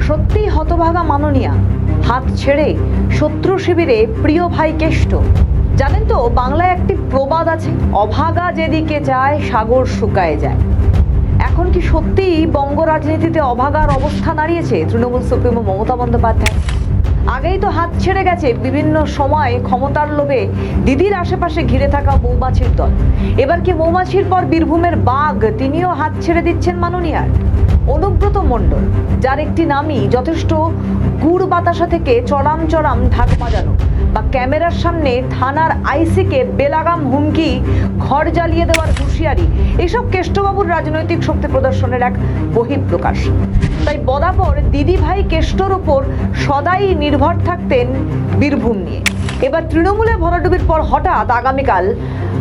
সত্যিই হতভাগা মাননীয়া, হাত ছেড়ে শত্রু শিবিরে প্রিয় ভাই কেষ্ট। জানেন তো, বাংলায় একটি প্রবাদ আছে, অভাগা যেদিকে যায় সাগর শুকায় যায়। এখন কি সত্যিই বঙ্গ রাজনীতিতে অভাগার অবস্থা দাঁড়িয়েছে তৃণমূল সুপ্রিমো মমতা বন্দ্যোপাধ্যায়? আগেই তো হাত ছেড়ে গেছে বিভিন্ন সময় ক্ষমতার লোভে দিদির আশেপাশে ঘিরে থাকা মৌমাছির দল। এবার কি মৌমাছির পর বীরভূমের বাঘ, তিনিও হাত ছেড়ে দিচ্ছেন মাননীয়ার? অনুব্রত মণ্ডল, যার একটি নামই যথেষ্ট গুড় বাতাসা থেকে চড়াম চড়াম ঢাক বাজানো বা ক্যামেরার সামনে থানার আইসিকে বেলাগাম হুমকি, ঘর জ্বালিয়ে দেওয়ার হুঁশিয়ারি, এসব কেষ্টবাবুর রাজনৈতিক শক্তি প্রদর্শনের এক বহিঃপ্রকাশ। তাই বরাবর দিদি ভাই কেষ্টর ওপর সদাই নির্ভর থাকতেন বীরভূম নিয়ে। এবার তৃণমূলে ভরাডুবির পর হঠাৎ আগামীকাল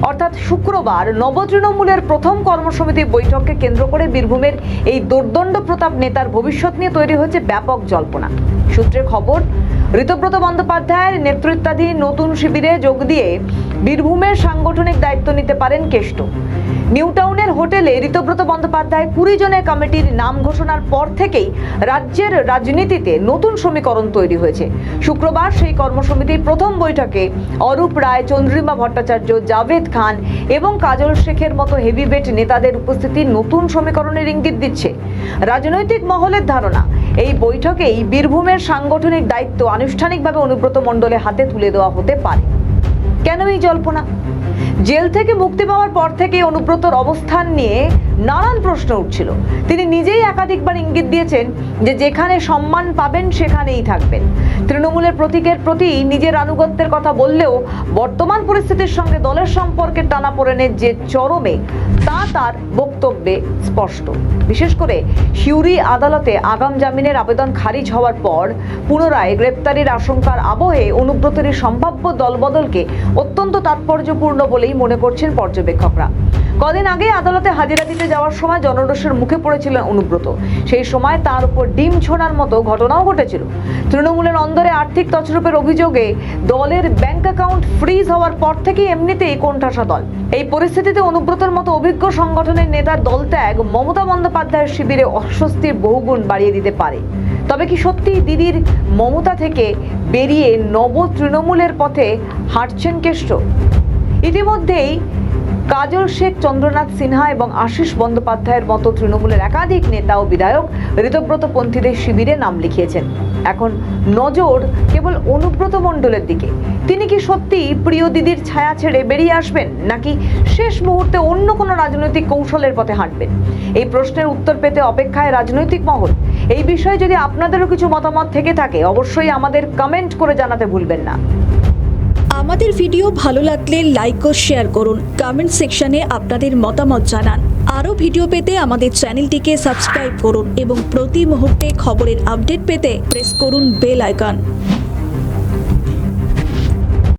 অর্থাৎ শুক্রবার নব তৃণমূলের প্রথম কর্মসমিতি বৈঠককে কেন্দ্র করে বীরভূমের এই দুর্দণ্ড প্রতাপ নেতার ভবিষ্যৎ নিয়ে তৈরি হয়েছে ব্যাপক জল্পনা। সূত্রে খবর, ঋতব্রত বন্দ্যোপাধ্যায়ের নেতৃত্বাধীন নতুন শিবিরে যোগ দিয়ে বীরভূমের সাংগঠনিক দায়িত্ব নিতে পারেন কেষ্ট। নিউ টাউনের হোটেলে ঋতব্রত বন্দ্যোপাধ্যায় 20 জনের কমিটির নাম ঘোষণার পর থেকেই রাজ্যের রাজনীতিতে নতুন সমীকরণ তৈরি হয়েছে। শুক্রবার সেই কর্মসমিতির প্রথম বৈঠকে অরূপ রায়, চন্দ্রিমা ভট্টাচার্য, জাভেদ খান এবং কাজল শেখের মতো হেভিওয়েট নেতাদের উপস্থিতি নতুন সমীকরণের ইঙ্গিত দিচ্ছে। রাজনৈতিক মহলের ধারণা, এই বৈঠকেই বীরভূমের সাংগঠনিক দায়িত্ব আনুষ্ঠানিকভাবে অনুব্রত মণ্ডলের হাতে তুলে দেওয়া হতে পারে। কেন এই জল্পনা? জেল থেকে মুক্তি পাওয়ার পর থেকে অনুব্রতর অবস্থান নিয়ে নানান প্রশ্ন উঠছিল। তিনি নিজেই একাধিকবার ইঙ্গিত দিয়েছেন যে যেখানে সম্মান পাবেন সেখানেই থাকবেন। তৃণমূলের প্রতীকের প্রতি নিজের আনুগত্যের কথা বললেও বর্তমান পরিস্থিতির সঙ্গে দলের সম্পর্কের টানাপোড়েনের যে চরমে, তা তার বক্তব্যে স্পষ্ট। বিশেষ করে সিউড়ি আদালতে আগাম জামিনের আবেদন খারিজ হওয়ার পর পুনরায় গ্রেপ্তারির আশঙ্কার আবহে অনুব্রতের সম্ভাব্য দলবদলকে অত্যন্ত তাৎপর্যপূর্ণ বলেই মনে করছেন পর্যবেক্ষকরা। কদিন আগে আদালতে হাজিরা দিতে যাওয়ার সময় জনরোষের মুখে পড়েছিলেন অনুব্রত। সেই সময় তার উপর ডিম ছোড়ার মতো ঘটনাও ঘটেছিল। তৃণমূলের অন্দরে আর্থিক তছরূপের অভিযোগে দলের ব্যাংক অ্যাকাউন্ট ফ্রিজ হওয়ার পর থেকেই এমনিতেই কোণঠাসা দল। এই পরিস্থিতিতে অনুব্রতর মতো অভিজ্ঞ সংগঠনের নেতার দল ত্যাগ মমতা বন্দ্যোপাধ্যায়ের শিবিরে অস্বস্তির বহুগুণ বাড়িয়ে দিতে পারে। তবে কি সত্যি দিদির মমতা থেকে বেরিয়ে নব তৃণমূলের পথে হাঁটছেন কেষ্ট? ইতিমধ্যেই কাজল শেখ, চন্দ্রনাথ সিনহা এবং আশিস বন্দ্যোপাধ্যায়ের মতো তৃণমূলের একাধিক নেতা ও বিধায়ক ঋতব্রত পন্থীদের শিবিরে নাম লিখিয়েছেন। এখন নজর কেবল অনুব্রত মণ্ডলের দিকে। তিনি কি সত্যি প্রিয় দিদির ছায়া ছেড়ে বেরিয়ে আসবেন, নাকি শেষ মুহূর্তে অন্য কোনো রাজনৈতিক কৌশলের পথে হাঁটবেন? এই প্রশ্নের উত্তর পেতে অপেক্ষায় রাজনৈতিক মহল। এই বিষয়ে যদি আপনাদেরও কিছু মতামত থেকে থাকে, অবশ্যই আমাদের কমেন্ট করে জানাতে ভুলবেন না। আমাদের ভিডিও ভালো লাগলে লাইক ও শেয়ার করুন, কমেন্ট সেকশনে আপনাদের মতামত জানান। আরও ভিডিও পেতে আমাদের চ্যানেলটিকে সাবস্ক্রাইব করুন এবং প্রতি মুহূর্তে খবরের আপডেট পেতে প্রেস করুন বেল আইকন।